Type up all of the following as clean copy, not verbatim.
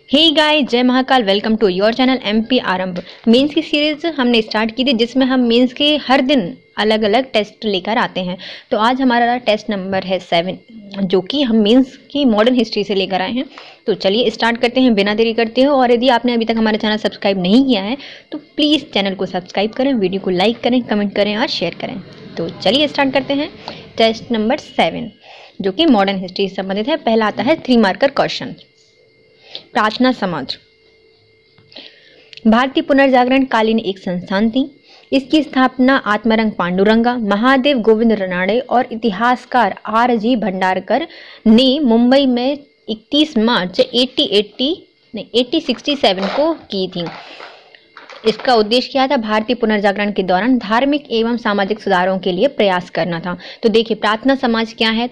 हे guys, जय Mahakal. Welcome to your channel MP Aarambh. Mains की series हमने स्टार्ट की थी जिसमें हम मेंस के हर दिन अलग अलग टेस्ट लेकर आते हैं। तो आज हमारा टेस्ट नंबर है 7 जो कि हम मेंस की मॉडर्न हिस्ट्री से लेकर आए हैं। तो चलिए स्टार्ट करते हैं बिना देरी करते हुए। और यदि आपने अभी तक हमारा चैनल सब्सक्राइब नहीं किया है तो प्लीज़ चैनल को सब्सक्राइब करें, वीडियो को लाइक करें, कमेंट करें और शेयर करें। तो चलिए स्टार्ट करते हैं टेस्ट नंबर 7 जो कि मॉडर्न हिस्ट्री से संबंधित है। पहला आता है 3 मार्कर क्वेश्चन। प्रार्थना समाज भारतीय पुनर्जागरण कालीन एक संस्थान थी। इसकी स्थापना आत्मारंग पांडुरंगा, महादेव गोविंद रनाड़े और इतिहासकार R.G. भंडारकर ने मुंबई में 31 मार्च 1867 को की थी। इसका उद्देश्य क्या था? भारतीय पुनर्जागरण के दौरान धार्मिक एवं सामाजिक सुधारों के लिए प्रयास करना था। तो देखिए, प्रार्थना समाज क्या है?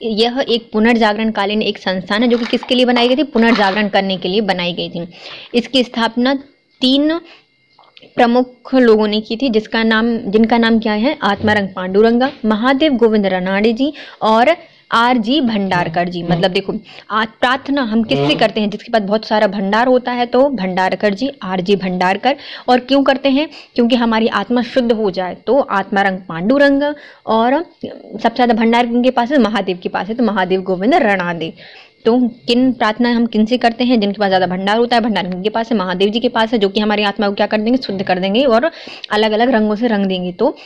यह एक पुनर्जागरण कालीन एक संस्थान है जो कि किसके लिए बनाई गई थी? पुनर्जागरण करने के लिए बनाई गई थी। इसकी स्थापना 3 प्रमुख लोगों ने की थी जिनका नाम क्या है? आत्मारंग पांडुरंगा, महादेव गोविंद रनाड़े जी और R.G. भंडारकर जी। मतलब देखो, आज प्रार्थना हम किससे करते हैं? जिसके पास बहुत सारा भंडार होता है, तो भंडारकर जी, R.G. भंडारकर। और क्यों करते हैं? क्योंकि हमारी आत्मा शुद्ध हो जाए। तो आत्मारंग पांडुरंग और सबसे ज्यादा भंडार किनके पास है? महादेव के पास है, तो महादेव गोविंद रनाड़े। तो प्रार्थना हम किन से करते हैं? जिनके पास ज्यादा भंडार होता है। भंडार किनके पास है? महादेव जी के पास है, जो कि हमारी आत्मा को क्या कर देंगे? शुद्ध कर देंगे और अलग अलग रंगों से रंग देंगे। तो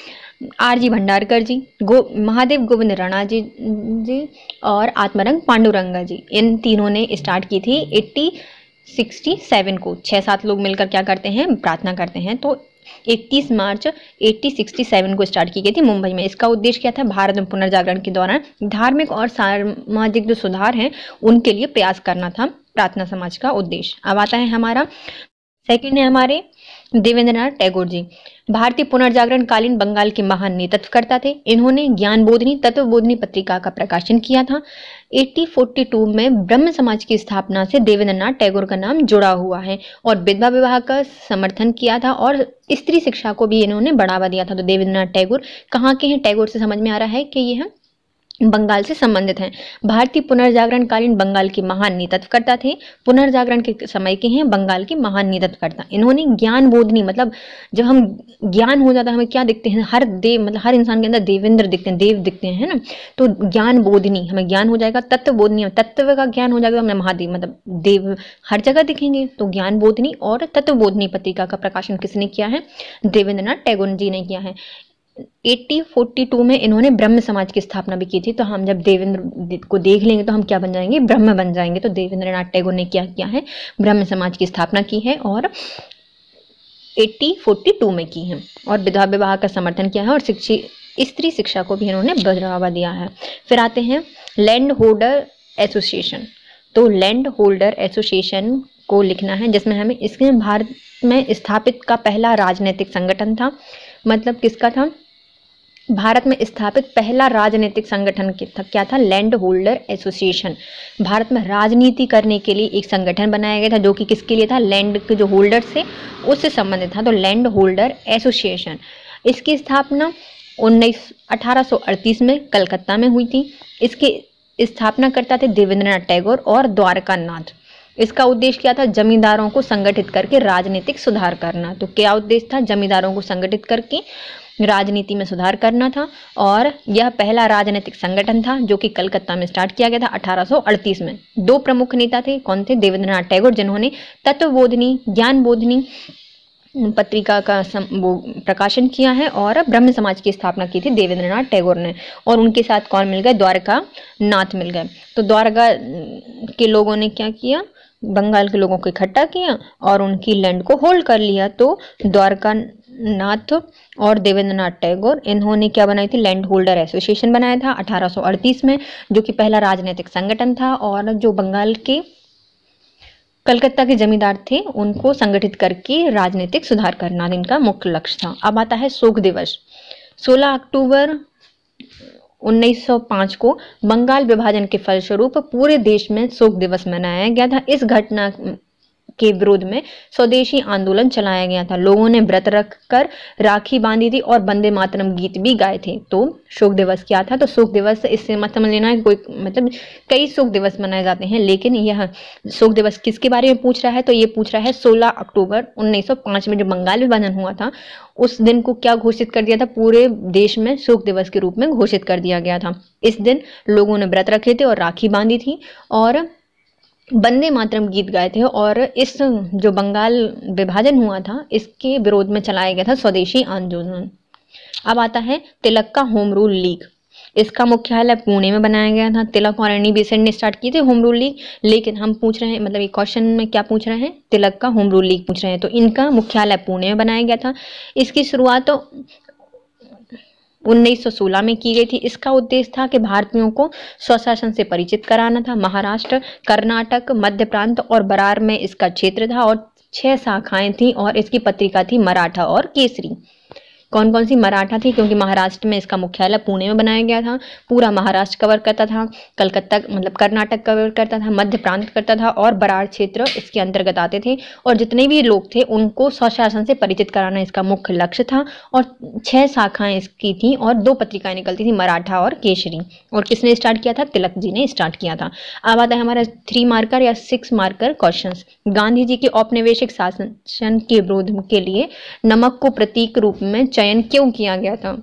R.G. भंडारकर जी, महादेव गोविंद राणा जी और आत्मारंग पांडुरंगा जी, इन तीनों ने स्टार्ट की थी 1867 को। 6-7 लोग मिलकर क्या करते हैं? प्रार्थना करते हैं। तो 31 मार्च 1867 को स्टार्ट की गई थी मुंबई में। इसका उद्देश्य क्या था? भारत में पुनर्जागरण के दौरान धार्मिक और सामाजिक जो सुधार हैं उनके लिए प्रयास करना था प्रार्थना समाज का उद्देश्य। अब आता है हमारा सेकंड है हमारे देवेंद्रनाथ टैगोर जी। भारतीय पुनर्जागरण कालीन बंगाल के महान नेतृत्वकर्ता थे। इन्होंने ज्ञानबोधिनी तत्वबोधिनी पत्रिका का प्रकाशन किया था। 1842 में ब्रह्म समाज की स्थापना से देवेंद्रनाथ टैगोर का नाम जुड़ा हुआ है और विधवा विवाह का समर्थन किया था और स्त्री शिक्षा को भी इन्होंने बढ़ावा दिया था। तो देवेंद्रनाथ टैगोर कहाँ के हैं? टैगोर से समझ में आ रहा है कि ये बंगाल से संबंधित हैं। भारतीय पुनर्जागरण कालीन बंगाल के महान नेतृत्वकर्ता थे। पुनर्जागरण के समय के हैं बंगाल के महान नेतृत्वकर्ता। इन्होंने ज्ञान बोधनी, मतलब जब हम ज्ञान हो जाता है हमें क्या दिखते हैं? हर इंसान के अंदर देवेंद्र दिखते हैं, देव दिखते हैं, है ना। तो ज्ञान बोधनी, हमें ज्ञान हो जाएगा। तत्व बोधनी, तत्व का ज्ञान हो जाएगा, हमें महादेव मतलब देव हर जगह दिखेंगे। तो ज्ञान बोधनी और तत्व बोधनी पत्रिका का प्रकाशन किसने किया है? देवेंद्रनाथ टैगोर जी ने किया है। 1842 में इन्होंने ब्रह्म समाज की स्थापना भी की थी। तो हम जब देवेंद्र को देख लेंगे तो हम क्या बन जाएंगे? ब्रह्म बन जाएंगे। तो देवेंद्रनाथ टैगोर ने क्या किया है? ब्रह्म समाज की स्थापना की है और 1842 में की है और विधवा विवाह का समर्थन किया है और स्त्री शिक्षा को भी इन्होंने बढ़ावा दिया है। फिर आते हैं लैंड होल्डर एसोसिएशन। तो लैंड होल्डर एसोसिएशन को लिखना है जिसमें हमें इसके भारत में स्थापित का पहला राजनीतिक संगठन था। मतलब किसका था? भारत में स्थापित पहला राजनीतिक संगठन क्या था? Land holder association. भारत में राजनीति करने के लिए एक संगठन बनाया गया था जो कि किसके लिए था? लैंड के जो होल्डर थे उससे संबंधित था। तो लैंड होल्डर एसोसिएशन, इसकी स्थापना 1838 में कलकत्ता में हुई थी। इसके स्थापनाकर्ता थे देवेंद्रनाथ टैगोर और द्वारका नाथ। इसका उद्देश्य क्या था? जमींदारों को संगठित करके राजनीतिक सुधार करना। तो क्या उद्देश्य था? जमींदारों को संगठित करके राजनीति में सुधार करना था और यह पहला राजनीतिक संगठन था जो कि कलकत्ता में स्टार्ट किया गया था 1838 में। 2 प्रमुख नेता थे। कौन थे? देवेंद्रनाथ टैगोर, जिन्होंने तत्वबोधिनी ज्ञान बोधिनी पत्रिका का प्रकाशन किया है और ब्रह्म समाज की स्थापना की थी देवेंद्रनाथ टैगोर ने। और उनके साथ कौन मिल गए? द्वारका नाथ मिल गए। तो द्वारका के लोगों ने क्या किया? बंगाल के लोगों को इकट्ठा किया और उनकी लैंड को होल्ड कर लिया। तो द्वारका नाथ और देवेंद्रनाथ टैगोर, इन्होंने क्या बनाई थी? लैंड होल्डर एसोसिएशन बनाया था 1838 में, जो कि पहला राजनीतिक संगठन था और जो बंगाल के कलकत्ता के जमींदार थे उनको संगठित करके राजनीतिक सुधार करना इनका मुख्य लक्ष्य था। अब आता है शोक दिवस। 16 अक्टूबर 1905 को बंगाल विभाजन के फलस्वरूप पूरे देश में शोक दिवस मनाया गया था। इस घटना के विरोध में स्वदेशी आंदोलन चलाया गया था। लोगों ने व्रत रखकर राखी बांधी थी और वंदे मातरम गीत भी गाए थे। तो शोक दिवस क्या था? तो शोक दिवस इससे मत समझ लेना कोई मतलब कई शोक दिवस मनाए जाते हैं, लेकिन यह शोक दिवस किसके बारे में पूछ रहा है? तो ये पूछ रहा है 16 अक्टूबर 1905 में जो बंगाल विभाजन हुआ था उस दिन को क्या घोषित कर दिया था? पूरे देश में शोक दिवस के रूप में घोषित कर दिया गया था। इस दिन लोगों ने व्रत रखे थे और राखी बांधी थी और वंदे मातरम गीत गाए थे। और इस जो बंगाल विभाजन हुआ था इसके विरोध में चलाया गया था स्वदेशी आंदोलन। अब आता है तिलक का होम रूल लीग। इसका मुख्यालय पुणे में बनाया गया था। तिलक और एनी बेसेंट ने स्टार्ट की थी होम रूल लीग, लेकिन हम पूछ रहे हैं मतलब ये क्वेश्चन में क्या पूछ रहे हैं? तिलक का होम रूल लीग पूछ रहे हैं। तो इनका मुख्यालय पुणे में बनाया गया था। इसकी शुरुआत तो 1916 में की गई थी। इसका उद्देश्य था कि भारतीयों को स्वशासन से परिचित कराना था। महाराष्ट्र, कर्नाटक, मध्य प्रांत और बरार में इसका क्षेत्र था और 6 शाखाएं थी और इसकी पत्रिका थी मराठा और केसरी। कौन कौन सी? मराठा थी क्योंकि महाराष्ट्र में इसका मुख्यालय पुणे में बनाया गया था। पूरा महाराष्ट्र कवर करता था, कलकत्ता मतलब कर्नाटक कवर करता था, मध्य प्रांत करता था और बरार क्षेत्र इसके अंतर्गत आते थे। और जितने भी लोग थे उनको स्वशासन से परिचित कराना इसका मुख्य लक्ष्य था। और 6 शाखाएं इसकी थी और 2 पत्रिकाएं निकलती थी, मराठा और केसरी। और किसने स्टार्ट किया था? तिलक जी ने स्टार्ट किया था। अब आता है हमारा 3 मार्कर या 6 मार्कर क्वेश्चन। गांधी जी के औपनिवेशिक शासन के विरोध के लिए नमक को प्रतीक रूप में चयन क्यों किया गया था?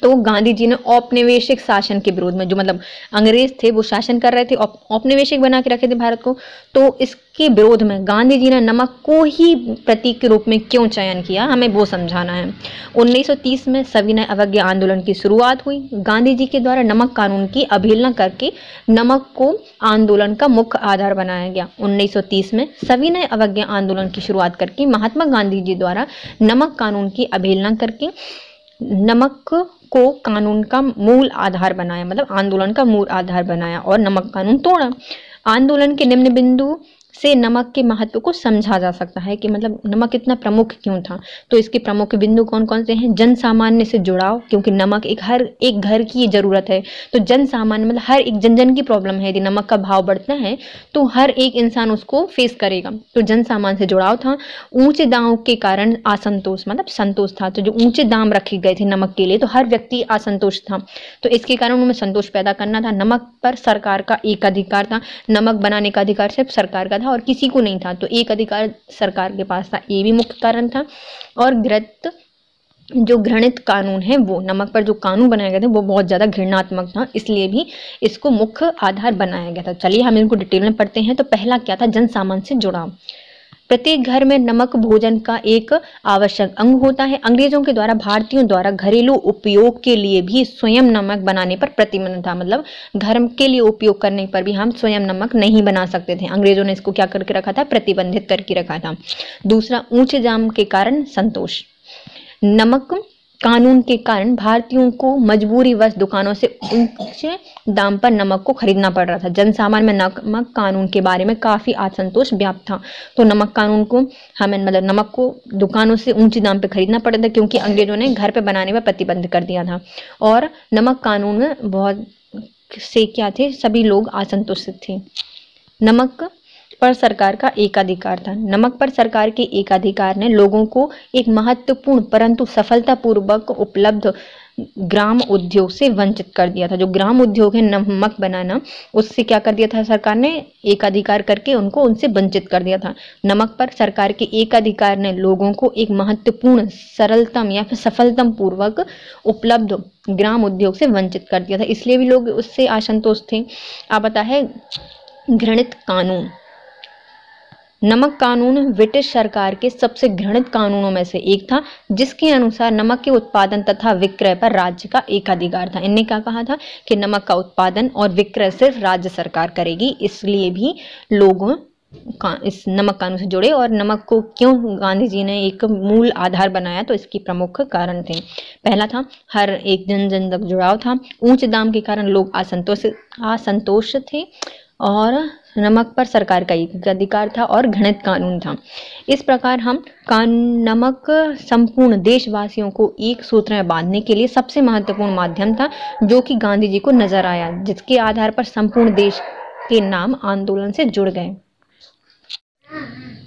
तो गांधी जी ने औपनिवेशिक शासन के विरोध में, जो मतलब अंग्रेज थे वो शासन कर रहे थे, औपनिवेशिक बना के रखे थे भारत को, तो इसके विरोध में गांधी जी ने नमक को ही प्रतीक के रूप में क्यों चयन किया, हमें वो समझाना है। 1930 में सविनय अवज्ञा आंदोलन की शुरुआत हुई। गांधी जी के द्वारा नमक कानून की अवहेलना करके नमक को आंदोलन का मुख्य आधार बनाया गया। 1930 में सविनय अवज्ञा आंदोलन की शुरुआत करके महात्मा गांधी जी द्वारा नमक कानून की अवहेलना करके नमक को कानून का मूल आधार बनाया, मतलब आंदोलन का मूल आधार बनाया और नमक कानून तोड़ा। आंदोलन के निम्न बिंदु से नमक के महत्व को समझा जा सकता है कि मतलब नमक इतना प्रमुख क्यों था। तो इसके प्रमुख बिंदु कौन कौन से हैं? जन सामान्य से जुड़ाव, क्योंकि नमक हर एक घर की जरूरत है। तो जन सामान्य मतलब हर एक जन की प्रॉब्लम है। यदि नमक का भाव बढ़ता है तो हर एक इंसान उसको फेस करेगा। तो जन सामान्य से जुड़ाव था। ऊंचे दाम के कारण असंतोष, मतलब संतोष था। तो जो ऊंचे दाम रखे गए थे नमक के लिए तो हर व्यक्ति असंतोष था, तो इसके कारण उन्हें संतोष पैदा करना था। नमक पर सरकार का एक अधिकार था। नमक बनाने का अधिकार सिर्फ सरकार का था और किसी को नहीं था, तो एक अधिकार सरकार के पास था, ये भी मुख्य कारण था। और घृणित कानून है वो, नमक पर जो कानून बनाए गए थे वो बहुत ज्यादा घृणात्मक था, इसलिए भी इसको मुख्य आधार बनाया गया था। चलिए हम इनको डिटेल में पढ़ते हैं। तो पहला क्या था? जन सामान्य से जुड़ाव। प्रत्येक घर में नमक भोजन का एक आवश्यक अंग होता है। अंग्रेजों के द्वारा भारतीयों द्वारा घरेलू उपयोग के लिए भी स्वयं नमक बनाने पर प्रतिबंध था, मतलब घर के लिए उपयोग करने पर भी हम स्वयं नमक नहीं बना सकते थे। अंग्रेजों ने इसको क्या करके रखा था? प्रतिबंधित करके रखा था। दूसरा, ऊंचे दाम के कारण संतोष। नमक कानून के कारण भारतीयों को मजबूरीवश दुकानों से ऊंचे दाम पर नमक को खरीदना पड़ रहा था। जनसामान्य में नमक कानून के बारे में काफी असंतोष व्याप्त था। तो नमक कानून को हमें मतलब नमक को दुकानों से ऊंचे दाम पे खरीदना पड़ा था क्योंकि अंग्रेजों ने घर पे बनाने पर प्रतिबंध कर दिया था। और नमक कानून में बहुत से क्या थे? सभी लोग असंतुष्ट थे। नमक पर सरकार का एकाधिकार था। नमक पर सरकार के एकाधिकार ने लोगों को एक महत्वपूर्ण परंतु सफलतापूर्वक उपलब्ध ग्राम उद्योग से वंचित कर दिया था। जो ग्राम उद्योग है नमक बनाना, उससे क्या कर दिया था सरकार ने? एकाधिकार करके उनको उनसे वंचित कर दिया था। नमक पर सरकार के एकाधिकार ने लोगों को एक महत्वपूर्ण सरलतम या फिर सफलतम पूर्वक उपलब्ध ग्राम उद्योग से वंचित कर दिया था, इसलिए भी लोग उससे असंतुष्ट थे। अब आता है घृणित कानून। नमक कानून ब्रिटिश सरकार के सबसे घृणित कानूनों में से एक था, जिसके अनुसार नमक के उत्पादन तथा विक्रय पर राज्य का एकाधिकार था। इनने क्या कहा था कि नमक का उत्पादन और विक्रय सिर्फ राज्य सरकार करेगी, इसलिए भी लोग इस नमक कानून से जुड़े। और नमक को क्यों गांधी जी ने एक मूल आधार बनाया? तो इसकी प्रमुख कारण थे। पहला था हर एक जन तक जुड़ाव था। ऊंचे दाम के कारण लोग असंतोष थे और नमक पर सरकार का एक अधिकार था और घृणित कानून था। इस प्रकार हम नमक संपूर्ण देशवासियों को एक सूत्र में बांधने के लिए सबसे महत्वपूर्ण माध्यम था, जो कि गांधी जी को नजर आया, जिसके आधार पर संपूर्ण देश के नाम आंदोलन से जुड़ गए।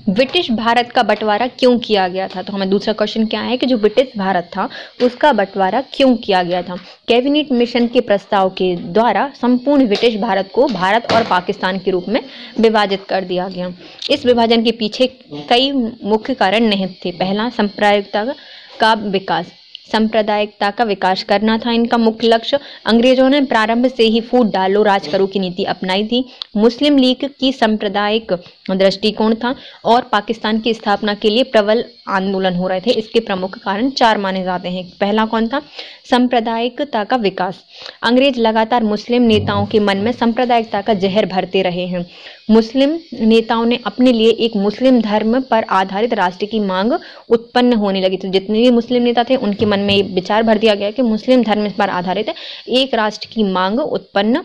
ब्रिटिश भारत का बंटवारा क्यों किया गया था? तो हमें दूसरा क्वेश्चन क्या है कि जो ब्रिटिश भारत था उसका बंटवारा क्यों किया गया था? कैबिनेट मिशन के प्रस्ताव के द्वारा संपूर्ण ब्रिटिश भारत को भारत और पाकिस्तान के रूप में विभाजित कर दिया गया। इस विभाजन के पीछे कई मुख्य कारण निहित थे। पहला, सांप्रदायिकता का विकास करना था इनका मुख्य लक्ष्य। अंग्रेजों ने प्रारंभ से ही फूट डालो राज करो की नीति अपनाई थी। मुस्लिम लीग की सांप्रदायिक दृष्टिकोण था और पाकिस्तान की स्थापना के लिए प्रबल आंदोलन हो रहे थे। इसके प्रमुख कारण 4 माने जाते हैं। पहला कौन था? सांप्रदायिकता का विकास। अंग्रेज लगातार मुस्लिम नेताओं के मन में सांप्रदायिकता का जहर भरते रहे हैं। मुस्लिम नेताओं ने अपने लिए एक मुस्लिम धर्म पर आधारित राष्ट्र की मांग उत्पन्न होने लगी। तो जितने भी मुस्लिम नेता थे उनके मन में ये विचार भर दिया गया कि मुस्लिम धर्म पर आधारित एक राष्ट्र की मांग उत्पन्न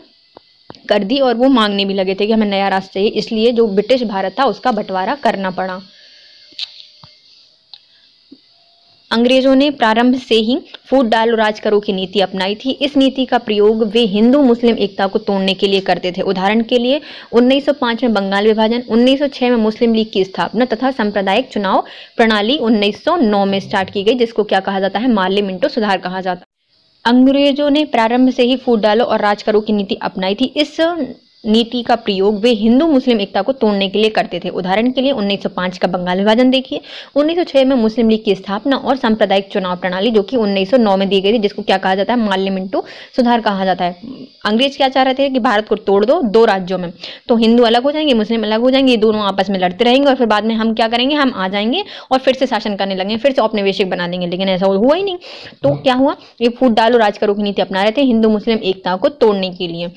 कर दी और वो मांगने भी लगे थे कि हमें नया राष्ट्र चाहिए। इसलिए जो ब्रिटिश भारत था उसका बंटवारा करना पड़ा। अंग्रेजों ने प्रारंभ से ही फूट डालो राज करो की नीति अपनाई थी। इस नीति का प्रयोग वे हिंदू मुस्लिम एकता को तोड़ने के लिए करते थे। उदाहरण के लिए 1905 में बंगाल विभाजन, 1906 में मुस्लिम लीग की स्थापना तथा सांप्रदायिक चुनाव प्रणाली 1909 में स्टार्ट की गई, जिसको क्या कहा जाता है? मार्ले मिंटो सुधार कहा जाता है। अंग्रेजों ने प्रारंभ से ही फूट डालो और राज करो की नीति अपनाई थी। इस नीति का प्रयोग वे हिंदू मुस्लिम एकता को तोड़ने के लिए करते थे। उदाहरण के लिए 1905 का बंगाल विभाजन देखिए, 1906 में मुस्लिम लीग की स्थापना और सांप्रदायिक चुनाव प्रणाली जो कि 1909 में दी गई थी, जिसको क्या कहा जाता है? मार्ले मिंटो सुधार कहा जाता है। अंग्रेज क्या चाह रहे थे कि भारत को तोड़ दो 2 राज्यों में, तो हिंदू अलग हो जाएंगे, मुस्लिम अलग हो जाएंगे, ये दोनों आपस में लड़ते रहेंगे और फिर बाद में हम क्या करेंगे? हम आ जाएंगे और फिर से शासन करने लगेंगे, फिर से औपनिवेशिक बना देंगे। लेकिन ऐसा हुआ ही नहीं। तो क्या हुआ? ये फूट डालो राज करो की नीति अपना रहे थे हिंदू मुस्लिम एकता को तोड़ने के लिए।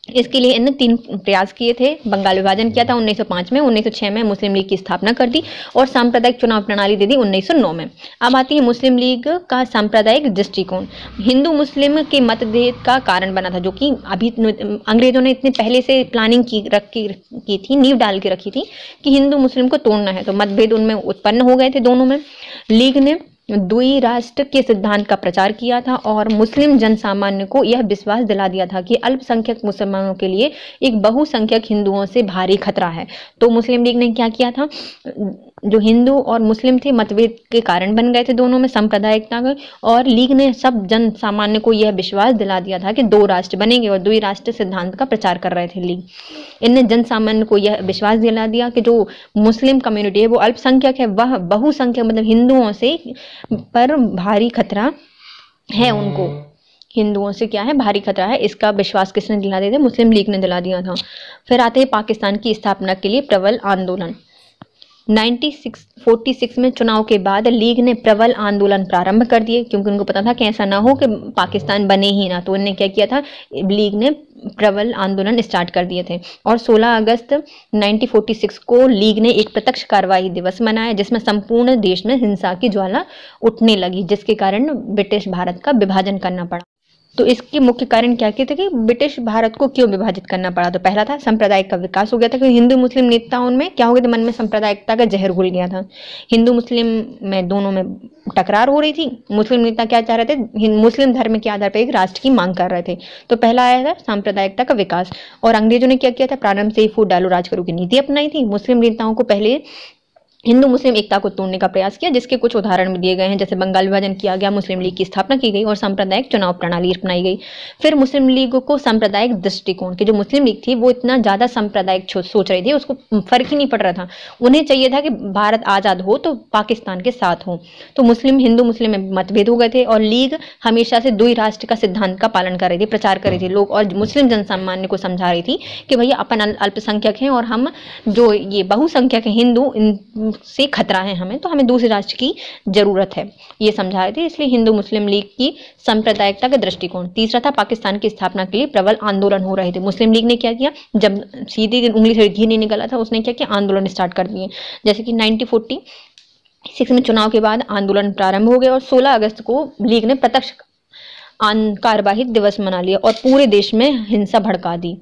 इसके लिए इन्होंने 3 प्रयास किए थे। बंगाल विभाजन किया था 1905 में, 1906 में मुस्लिम लीग की स्थापना कर दी और सांप्रदायिक चुनाव प्रणाली दे दी 1909 में। अब आती है मुस्लिम लीग का सांप्रदायिक दृष्टिकोण। हिंदू मुस्लिम के मतभेद का कारण बना था, जो कि अभी अंग्रेजों ने इतने पहले से प्लानिंग की थी, नींव डाल के रखी थी कि हिंदू मुस्लिम को तोड़ना है। तो मतभेद उनमें उत्पन्न हो गए थे दोनों में। लीग ने द्वि राष्ट्र के सिद्धांत का प्रचार किया था और मुस्लिम जनसामान्य को यह विश्वास दिला दिया था कि अल्पसंख्यक मुसलमानों के लिए एक बहुसंख्यक हिंदुओं से भारी खतरा है। तो मुस्लिम लीग ने क्या किया था? जो हिंदू और मुस्लिम थे मतभेद के कारण बन गए थे दोनों में सांप्रदायिकता के, और लीग ने सब जन सामान्य को यह विश्वास दिला दिया था कि 2 राष्ट्र बनेंगे और द्वि राष्ट्र सिद्धांत का प्रचार कर रहे थे लीग। इनने जन सामान्य को यह विश्वास दिला दिया कि जो मुस्लिम कम्युनिटी है वो अल्पसंख्यक है, वह बहुसंख्यक मतलब हिंदुओं से पर भारी खतरा है। उनको हिंदुओं से क्या है? भारी खतरा है। इसका विश्वास किसने दिला दिया था? मुस्लिम लीग ने दिला दिया था। फिर आते हैं पाकिस्तान की स्थापना के लिए प्रबल आंदोलन। 1946 में चुनाव के बाद लीग ने प्रबल आंदोलन प्रारंभ कर दिए, क्योंकि उनको पता था कि ऐसा ना हो कि पाकिस्तान बने ही ना। तो उन्होंने क्या किया था? लीग ने प्रबल आंदोलन स्टार्ट कर दिए थे और 16 अगस्त 1946 को लीग ने एक प्रत्यक्ष कार्रवाई दिवस मनाया, जिसमें संपूर्ण देश में हिंसा की ज्वाला उठने लगी, जिसके कारण ब्रिटिश भारत का विभाजन करना पड़ा। तो इसके मुख्य कारण क्या थे कि ब्रिटिश भारत को क्यों विभाजित करना पड़ा? तो पहला था सांप्रदायिक का विकास हो गया था, क्योंकि हिंदू मुस्लिम नेताओं में क्या हो गया था? मन में सांप्रदायिकता का जहर घुल गया था। हिंदू मुस्लिम में दोनों में टकरार हो रही थी। मुस्लिम नेता क्या चाह रहे थे? मुस्लिम धर्म के आधार पर एक राष्ट्र की मांग कर रहे थे। तो पहला आया था सांप्रदायिकता का विकास। और अंग्रेजों ने क्या किया था? प्रारंभ से ही फूट डालो राज करो की नीति अपनाई थी। मुस्लिम नेताओं को पहले हिंदू मुस्लिम एकता को तोड़ने का प्रयास किया, जिसके कुछ उदाहरण भी दिए गए हैं, जैसे बंगाल विभाजन किया गया, मुस्लिम लीग की स्थापना की गई और सांप्रदायिक चुनाव प्रणाली अपनाई गई। फिर मुस्लिम लीग को सांप्रदायिक दृष्टिकोण की, जो मुस्लिम लीग थी वो इतना ज्यादा सांप्रदायिक सोच रही थी, उसको फर्क ही नहीं पड़ रहा था। उन्हें चाहिए था कि भारत आजाद हो तो पाकिस्तान के साथ हो। तो मुस्लिम हिंदू मुस्लिम में मतभेद हो गए थे और लीग हमेशा से 2 राष्ट्र का सिद्धांत का पालन कर रही थी, प्रचार कर रही थी लोग, और मुस्लिम जनसामान्य को समझा रही थी कि भैया अपन अल्पसंख्यक हैं और हम जो ये बहुसंख्यक है हिंदू, इनसे खतरा है हमें, तो हमें दूसरे राष्ट्र की जरूरत है, ये समझा रहे थे। इसलिए हिंदू मुस्लिम लीग की सांप्रदायिकता का दृष्टिकोण। तीसरा था पाकिस्तान की स्थापना के लिए प्रबल आंदोलन हो रहे थे। मुस्लिम लीग ने क्या किया? जब सीधी उंगली से घी नहीं निकला था, उसने क्या किया? आंदोलन स्टार्ट कर दिए। जैसे कि 1946 में चुनाव के बाद आंदोलन प्रारंभ हो गया और 16 अगस्त को लीग ने प्रत्यक्ष कार्यवाही दिवस मना लिया और पूरे देश में हिंसा भड़का दी।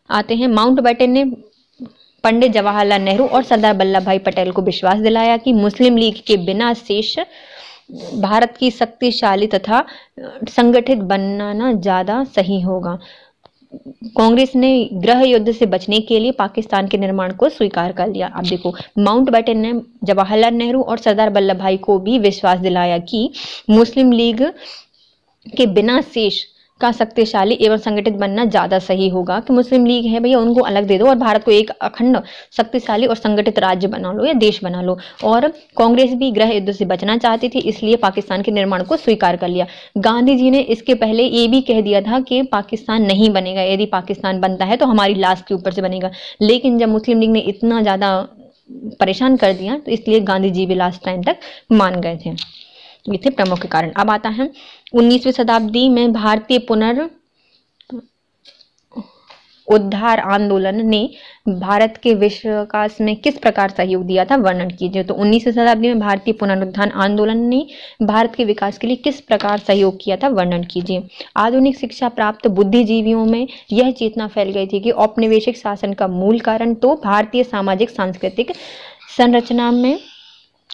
आते हैं माउंटबेटन ने पंडित जवाहरलाल नेहरू और सरदार वल्लभ भाई पटेल को विश्वास दिलाया कि मुस्लिम लीग के बिना शेष भारत की शक्तिशाली तथा संगठित बनाना ज्यादा सही होगा। कांग्रेस ने गृह युद्ध से बचने के लिए पाकिस्तान के निर्माण को स्वीकार कर लिया। अब देखो, माउंटबेटन ने जवाहरलाल नेहरू और सरदार वल्लभ भाई को भी विश्वास दिलाया कि मुस्लिम लीग के बिना शेष का शक्तिशाली एवं संगठित बनना ज्यादा सही होगा, कि मुस्लिम लीग है भैया उनको अलग दे दो और भारत को एक अखंड शक्तिशाली और संगठित राज्य बना लो या देश बना लो। और कांग्रेस भी गृह युद्ध से बचना चाहती थी, इसलिए पाकिस्तान के निर्माण को स्वीकार कर लिया। गांधी जी ने इसके पहले ये भी कह दिया था कि पाकिस्तान नहीं बनेगा, यदि पाकिस्तान बनता है तो हमारी लाश के ऊपर से बनेगा। लेकिन जब मुस्लिम लीग ने इतना ज्यादा परेशान कर दिया तो इसलिए गांधी जी भी लास्ट टाइम तक मान गए थे। ये थे प्रमुख कारण। अब आता है 19वीं शताब्दी में भारतीय उद्धार आंदोलन ने भारत के विश्व विकास में किस प्रकार सहयोग दिया था, वर्णन कीजिए। तो 19वीं शताब्दी में भारतीय पुनरुत्थान आंदोलन ने भारत के विकास के लिए किस प्रकार सहयोग किया था, वर्णन कीजिए। आधुनिक शिक्षा प्राप्त बुद्धिजीवियों में यह चेतना फैल गई थी कि औपनिवेशिक शासन का मूल कारण तो भारतीय सामाजिक सांस्कृतिक संरचना में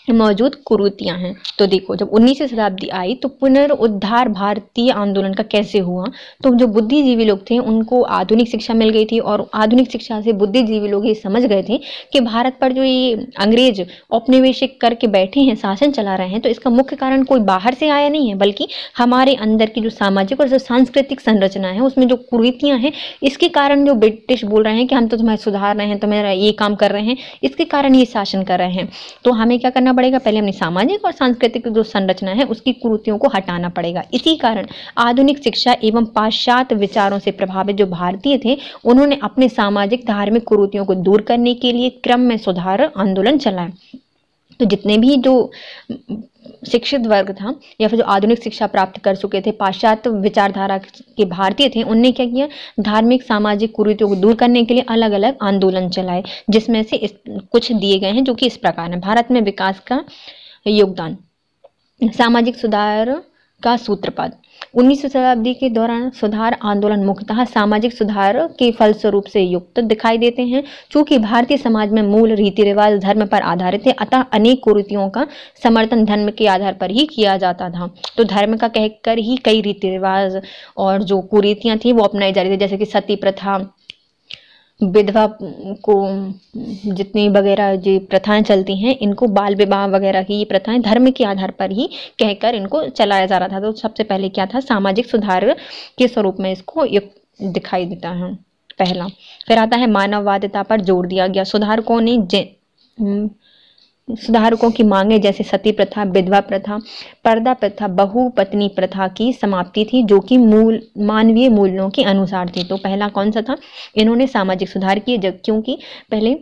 मौजूद कुरीतियां हैं। तो देखो, जब 19वीं शताब्दी आई तो पुनरुद्धार भारतीय आंदोलन का कैसे हुआ, तो जो बुद्धिजीवी लोग थे उनको आधुनिक शिक्षा मिल गई थी और आधुनिक शिक्षा से बुद्धिजीवी लोग ये समझ गए थे कि भारत पर जो ये अंग्रेज औपनिवेशिक करके बैठे हैं, शासन चला रहे हैं, तो इसका मुख्य कारण कोई बाहर से आया नहीं है, बल्कि हमारे अंदर की जो सामाजिक और जो सांस्कृतिक संरचना है उसमें जो कुरीतियां हैं, इसके कारण जो ब्रिटिश बोल रहे हैं कि हम तो तुम्हें सुधार रहे हैं, तुम्हें ये काम कर रहे हैं, इसके कारण ये शासन कर रहे हैं। तो हमें क्या करना पड़ेगा, पहले अपनी सामाजिक और सांस्कृतिक जो संरचना है उसकी कुरीतियों को हटाना पड़ेगा। इसी कारण आधुनिक शिक्षा एवं पाश्चात्य विचारों से प्रभावित जो भारतीय थे उन्होंने अपने सामाजिक धार्मिक कुरीतियों को दूर करने के लिए क्रम में सुधार आंदोलन चलाए। तो जितने भी जो शिक्षित वर्ग था या फिर जो आधुनिक शिक्षा प्राप्त कर चुके थे, पाश्चात्य विचारधारा के भारतीय थे, उनने क्या किया, धार्मिक सामाजिक कुरीतियों को दूर करने के लिए अलग अलग आंदोलन चलाए, जिसमें से कुछ दिए गए हैं जो कि इस प्रकार है। भारत में विकास का योगदान, सामाजिक सुधार का सूत्रपात। 19वीं शताब्दी के दौरान सुधार आंदोलन मुख्यतः सामाजिक सुधार के फलस्वरूप से युक्त दिखाई देते हैं। चूंकि भारतीय समाज में मूल रीति रिवाज धर्म पर आधारित है, अतः अनेक कुरीतियों का समर्थन धर्म के आधार पर ही किया जाता था। तो धर्म का कहकर ही कई रीति रिवाज और जो कुरीतियां थी वो अपनाई जा रही थी, जैसे कि सती प्रथा, विधवा को जितनी वगैरह जो प्रथाएं चलती हैं, इनको बाल विवाह वगैरह की ये प्रथाएं धर्म के आधार पर ही कहकर इनको चलाया जा रहा था। तो सबसे पहले क्या था, सामाजिक सुधार के स्वरूप में इसको दिखाई देता है पहला। फिर आता है मानववादिता पर जोर दिया गया। सुधारकों की मांगे जैसे सती प्रथा, विधवा प्रथा, पर्दा प्रथा, बहुपत्नी प्रथा की समाप्ति थी, जो कि मानवीय मूल्यों के अनुसार थी। तो पहला कौन सा था, इन्होंने सामाजिक सुधार किए, जब क्योंकि पहले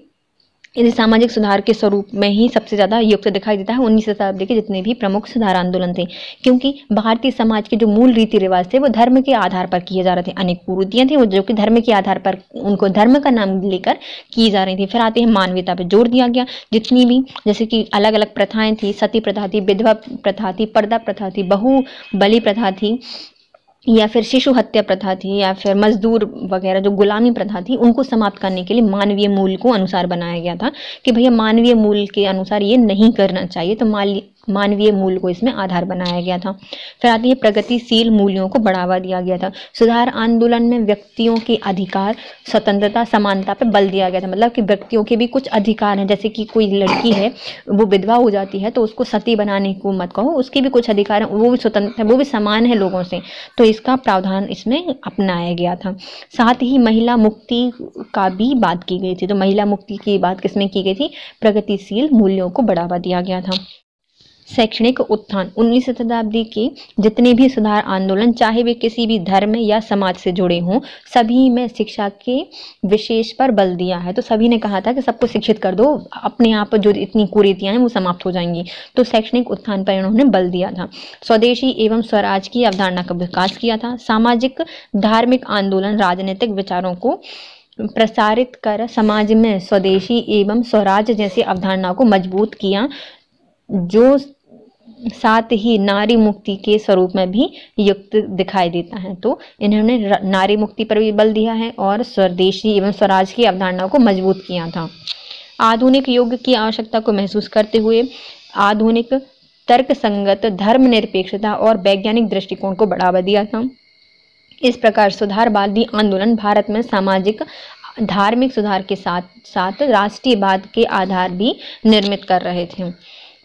इस सामाजिक सुधार के स्वरूप में ही सबसे ज्यादा युक्त दिखाई देता है 19वीं शताब्दी के जितने भी प्रमुख सुधार आंदोलन थे, क्योंकि भारतीय समाज के जो मूल रीति रिवाज थे वो धर्म के आधार पर किए जा रहे थे। अनेक कुरीतियां थी वो जो कि धर्म के आधार पर उनको धर्म का नाम लेकर की जा रही थी। फिर आते हैं मानवीयता पर जोर दिया गया। जितनी भी जैसे कि अलग अलग प्रथाएं थी, सती प्रथा थी, विधवा प्रथा थी, पर्दा प्रथा थी, बहु बलि प्रथा थी, या फिर शिशु हत्या प्रथा थी, या फिर मजदूर वगैरह जो गुलामी प्रथा थी, उनको समाप्त करने के लिए मानवीय मूल को अनुसार बनाया गया था कि भैया मानवीय मूल के अनुसार ये नहीं करना चाहिए। तो मानवीय मूल को इसमें आधार बनाया गया था। फिर आती है प्रगतिशील मूल्यों को बढ़ावा दिया गया था। सुधार आंदोलन में व्यक्तियों के अधिकार, स्वतंत्रता, समानता पर बल दिया गया था। मतलब कि व्यक्तियों के भी कुछ अधिकार हैं, जैसे कि कोई लड़की है वो विधवा हो जाती है तो उसको सती बनाने को मत कहो, उसके भी कुछ अधिकार हैं, वो भी स्वतंत्र है, वो भी समान है लोगों से। तो इसका प्रावधान इसमें अपनाया गया था। साथ ही महिला मुक्ति का भी बात की गई थी। तो महिला मुक्ति की बात किसमें की गई थी, प्रगतिशील मूल्यों को बढ़ावा दिया गया था। शैक्षणिक उत्थान। 19वीं शताब्दी के जितने भी सुधार आंदोलन, चाहे वे किसी भी धर्म या समाज से जुड़े हों, सभी में शिक्षा के विशेष पर बल दिया है। तो सभी ने कहा था कि सबको शिक्षित कर दो, अपने आप जो इतनी कुरीतियां हैं वो समाप्त हो जाएंगी। तो शैक्षणिक उत्थान पर इन्होंने बल दिया था। स्वदेशी एवं स्वराज की अवधारणा का विकास किया था। सामाजिक धार्मिक आंदोलन राजनीतिक विचारों को प्रसारित कर समाज में स्वदेशी एवं स्वराज जैसी अवधारणा को मजबूत किया, जो साथ ही नारी मुक्ति के स्वरूप में भी युक्त दिखाई देता है। तो इन्होंने नारी मुक्ति पर भी बल दिया है और स्वदेशी एवं स्वराज की अवधारणा को मजबूत किया था। आधुनिक युग की आवश्यकता को महसूस करते हुए आधुनिक तर्क संगत धर्मनिरपेक्षता और वैज्ञानिक दृष्टिकोण को बढ़ावा दिया था। इस प्रकार सुधारवादी आंदोलन भारत में सामाजिक धार्मिक सुधार के साथ साथ राष्ट्रीयवाद के आधार भी निर्मित कर रहे थे।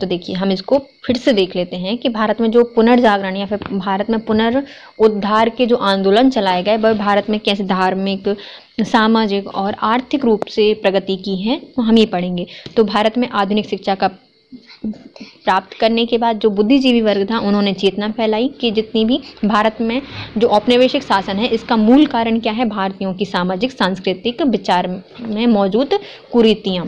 तो देखिए हम इसको फिर से देख लेते हैं कि भारत में जो पुनर्जागरण या फिर भारत में पुनरुद्धार के जो आंदोलन चलाए गए वह भारत में कैसे धार्मिक, सामाजिक और आर्थिक रूप से प्रगति की है, तो हम ये पढ़ेंगे। तो भारत में आधुनिक शिक्षा का प्राप्त करने के बाद जो बुद्धिजीवी वर्ग था उन्होंने चेतना फैलाई कि जितनी भी भारत में जो औपनिवेशिक शासन है इसका मूल कारण क्या है, भारतीयों की सामाजिक सांस्कृतिक विचार में मौजूद कुरीतियां।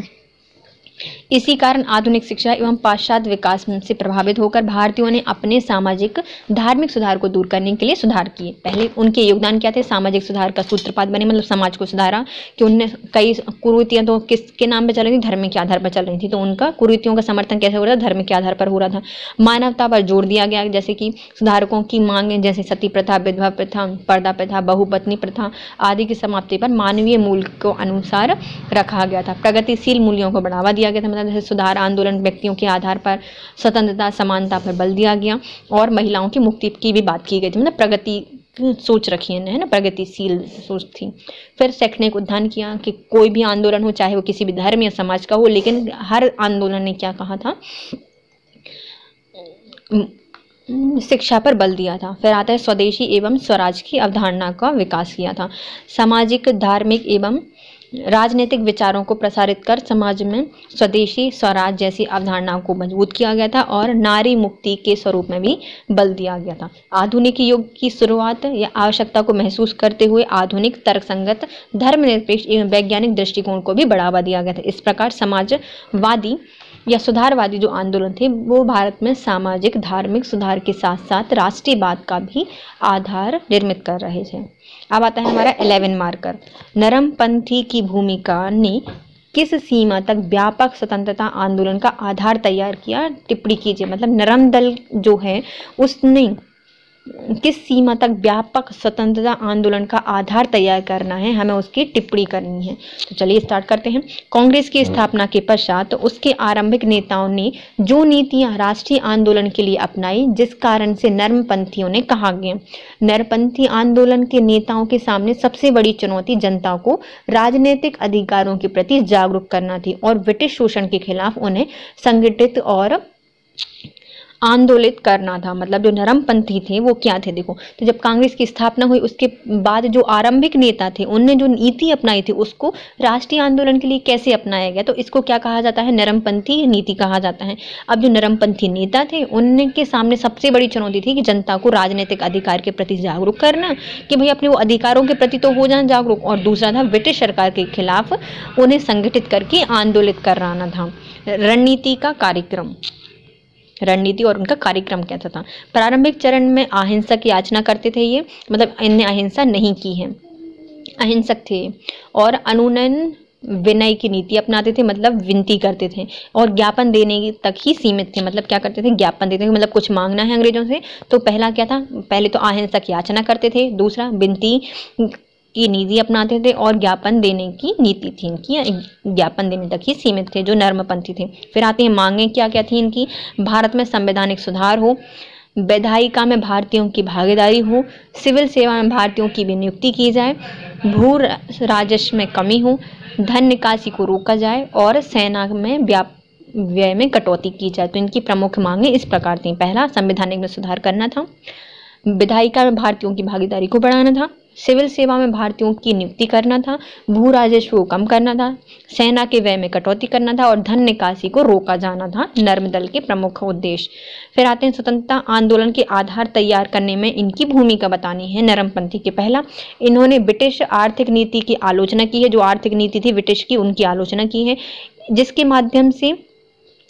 इसी कारण आधुनिक शिक्षा एवं पाश्चात्य विकास से प्रभावित होकर भारतीयों ने अपने सामाजिक धार्मिक सुधार को दूर करने के लिए सुधार किए। पहले उनके योगदान क्या थे, सामाजिक सुधार का सूत्रपात बने, मतलब समाज को सुधारा कि उनने कई कुरीतियां तो किसके नाम पे चल रही थी, धर्म के आधार पर चल रही थी, तो उनका कुरीतियों का समर्थन कैसे हो रहा था, धर्म के आधार पर हो रहा था। मानवता पर जोर दिया गया, जैसे कि सुधारकों की मांगे जैसे सती प्रथा, विधवा प्रथा, पर्दा प्रथा, बहुपत्नी प्रथा आदि की समाप्ति पर मानवीय मूल्य को अनुसार रखा गया था। प्रगतिशील मूल्यों को बढ़ावा दिया गया था, मतलब जैसे सुधार आंदोलन व्यक्तियों के आधार पर स्वतंत्रता, समानता पर बल दिया गया और महिलाओं की मुक्ति की भी बात की गई थी, मतलब प्रगति सोच रखी है ना, प्रगतिशील सोच थी। फिर शैक्षणिक उत्थान किया कि कोई भी आंदोलन हो, चाहे वो किसी भी धर्म या समाज का हो, लेकिन हर आंदोलन ने क्या कहा था, शिक्षा पर बल दिया था। फिर आता है स्वदेशी एवं स्वराज की अवधारणा का विकास किया था। सामाजिक, धार्मिक एवं राजनीतिक विचारों को प्रसारित कर समाज में स्वदेशी स्वराज जैसी अवधारणाओं को मजबूत किया गया था और नारी मुक्ति के स्वरूप में भी बल दिया गया था। आधुनिक युग की शुरुआत या आवश्यकता को महसूस करते हुए आधुनिक, तर्कसंगत, धर्मनिरपेक्ष एवं वैज्ञानिक दृष्टिकोण को भी बढ़ावा दिया गया था। इस प्रकार समाजवादी या सुधारवादी जो आंदोलन थे वो भारत में सामाजिक, धार्मिक सुधार के साथ साथ राष्ट्रीयवाद का भी आधार निर्मित कर रहे थे। अब आता है हमारा 11 मार्कर। नरमपंथी की भूमिका ने किस सीमा तक व्यापक स्वतंत्रता आंदोलन का आधार तैयार किया, टिप्पणी कीजिए। मतलब नरम दल जो है उसने किस सीमा तक व्यापक स्वतंत्रता आंदोलन का आधार तैयार करना है, हमें उसकी टिप्पणी करनी है। तो चलिए स्टार्ट करते हैं। कांग्रेस की स्थापना के पश्चात तो उसके आरंभिक नेताओं ने जो नीतियां राष्ट्रीय आंदोलन के लिए अपनाई, जिस कारण से नरमपंथियों ने कहा गया। नरमपंथी आंदोलन के नेताओं के सामने सबसे बड़ी चुनौती जनता को राजनीतिक अधिकारों के प्रति जागरूक करना थी और ब्रिटिश शोषण के खिलाफ उन्हें संगठित और आंदोलित करना था। मतलब जो नरमपंथी थे वो क्या थे, देखो तो जब कांग्रेस की स्थापना हुई उसके बाद जो आरंभिक नेता थे उनने जो नीति अपनाई थी उसको राष्ट्रीय आंदोलन के लिए कैसे अपनाया गया, तो इसको क्या कहा जाता है, नरमपंथी नीति कहा जाता है। अब जो नरमपंथी नेता थे उनके सामने सबसे बड़ी चुनौती थी कि जनता को राजनीतिक अधिकार के प्रति जागरूक करना, कि भाई अपने वो अधिकारों के प्रति तो हो जाए जागरूक, और दूसरा था ब्रिटिश सरकार के खिलाफ उन्हें संगठित करके आंदोलित कराना था। रणनीति और उनका कार्यक्रम कैसा था। प्रारंभिक चरण में अहिंसक याचना करते थे ये, मतलब इन्हें अहिंसा नहीं की है, अहिंसक थे और अनुनयन विनय की नीति अपनाते थे, मतलब विनती करते थे और ज्ञापन देने तक ही सीमित थे। मतलब क्या करते थे, ज्ञापन देते थे, मतलब कुछ मांगना है अंग्रेजों से तो पहला क्या था, पहले तो अहिंसक याचना करते थे, दूसरा विनती की नीति अपनाते थे और ज्ञापन देने की नीति थी इनकी, ज्ञापन देने तक ही सीमित थे जो नरमपंथी थे। फिर आते हैं मांगे क्या क्या थी इनकी, भारत में संवैधानिक सुधार हो, विधायिका में भारतीयों की भागीदारी हो, सिविल सेवा में भारतीयों की भी नियुक्ति की जाए, भू राजस्व में कमी हो, धन निकासी को रोका जाए और सेना में व्यय में कटौती की जाए। तो इनकी प्रमुख मांगे इस प्रकार थी। पहला, संवैधानिक में सुधार करना था, विधायिका में भारतीयों की भागीदारी को बढ़ाना था, सिविल सेवा में भारतीयों की नियुक्ति करना था, भू राजस्व को कम करना था, सेना के व्यय में कटौती करना था और धन निकासी को रोका जाना था नर्म दल के प्रमुख उद्देश्य। फिर आते हैं स्वतंत्रता आंदोलन के आधार तैयार करने में इनकी भूमिका बतानी है नरमपंथी के। पहला, इन्होंने ब्रिटिश आर्थिक नीति की आलोचना की है, जो आर्थिक नीति थी ब्रिटिश की उनकी आलोचना की है, जिसके माध्यम से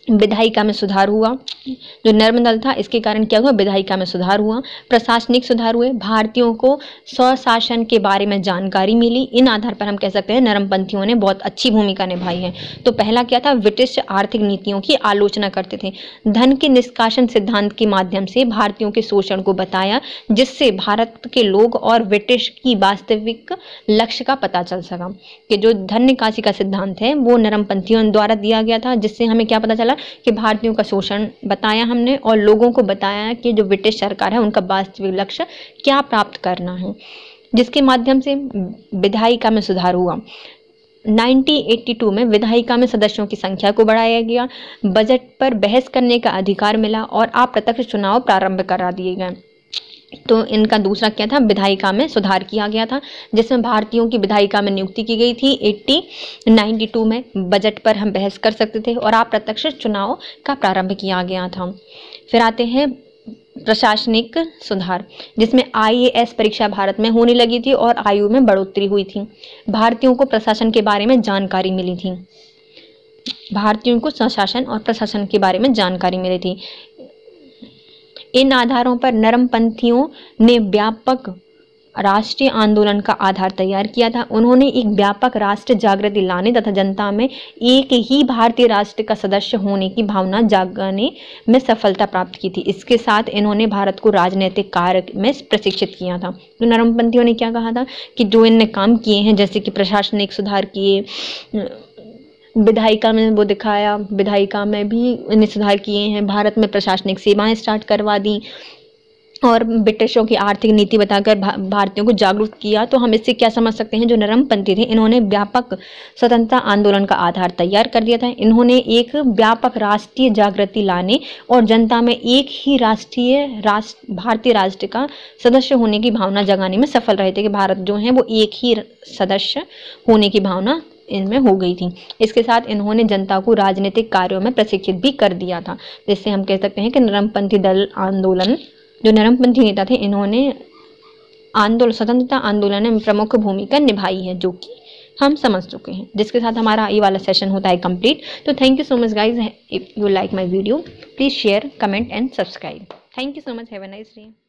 विधायिका में सुधार हुआ। जो नर्म दल था इसके कारण क्या हुआ, विधायिका में सुधार हुआ, प्रशासनिक सुधार हुए, भारतीयों को स्वशासन के बारे में जानकारी मिली। इन आधार पर हम कह सकते हैं नरमपंथियों ने बहुत अच्छी भूमिका निभाई है। तो पहला क्या था, ब्रिटिश आर्थिक नीतियों की आलोचना करते थे, धन के निष्कासन सिद्धांत के माध्यम से भारतीयों के शोषण को बताया, जिससे भारत के लोग और ब्रिटिश की वास्तविक लक्ष्य का पता चल सका। कि जो धन निकासी का सिद्धांत है वो नरमपंथियों द्वारा दिया गया था, जिससे हमें क्या पता चला, चला कि भारतीयों का शोषण बताया हमने और लोगों को बताया कि जो ब्रिटिश सरकार है उनका वास्तविक लक्ष्य क्या प्राप्त करना है, जिसके माध्यम से विधायिका में सुधार हुआ। 1982 में विधायिका में सदस्यों की संख्या को बढ़ाया गया, बजट पर बहस करने का अधिकार मिला और अप्रत्यक्ष चुनाव प्रारंभ करा दिए गए। तो इनका दूसरा क्या था, विधायिका में सुधार किया गया था, जिसमें भारतीयों की विधायिका में नियुक्ति की गई थी। 92 में बजट पर हम बहस कर सकते थे और अप्रत्यक्ष चुनाव का प्रारंभ किया गया था। फिर आते हैं प्रशासनिक सुधार, जिसमें IAS परीक्षा भारत में होने लगी थी और आयु में बढ़ोतरी हुई थी। भारतीयों को प्रशासन के बारे में जानकारी मिली थी। भारतीयों को स्वशासन और प्रशासन के बारे में जानकारी मिली थी। इन आधारों पर नरमपंथियों ने व्यापक राष्ट्रीय आंदोलन का आधार तैयार किया था। उन्होंने एक व्यापक राष्ट्र जागृति लाने तथा जनता में एक ही भारतीय राष्ट्र का सदस्य होने की भावना जगाने में सफलता प्राप्त की थी। इसके साथ इन्होंने भारत को राजनीतिक कार्य में प्रशिक्षित किया था। तो नरमपंथियों ने क्या कहा था कि जो इनने काम किए हैं, जैसे कि प्रशासनिक सुधार किए, विधायिका में वो दिखाया, विधायिका में भी इन्हें सुधार किए हैं, भारत में प्रशासनिक सेवाएं स्टार्ट करवा दी और ब्रिटिशों की आर्थिक नीति बताकर भारतीयों को जागरूक किया। तो हम इससे क्या समझ सकते हैं, जो नरमपंथी थे इन्होंने व्यापक स्वतंत्रता आंदोलन का आधार तैयार कर दिया था। इन्होंने एक व्यापक राष्ट्रीय जागृति लाने और जनता में एक ही भारतीय राष्ट्र का सदस्य होने की भावना जगाने में सफल रहे थे कि भारत जो है वो एक ही सदस्य होने की भावना इनमें हो गई थी। इसके साथ इन्होंने जनता को राजनीतिक कार्यों में प्रशिक्षित भी कर दिया था, जिससे हम कह सकते हैं कि नरमपंथी दल आंदोलन, जो नरमपंथी नेता थे, इन्होंने स्वतंत्रता आंदोलन में प्रमुख भूमिका निभाई है, जो कि हम समझ चुके हैं। जिसके साथ हमारा ये वाला सेशन होता है कंप्लीट। तो thank you so much guys. If you like my video please share, comment and subscribe. Thank you so much. Have a nice day.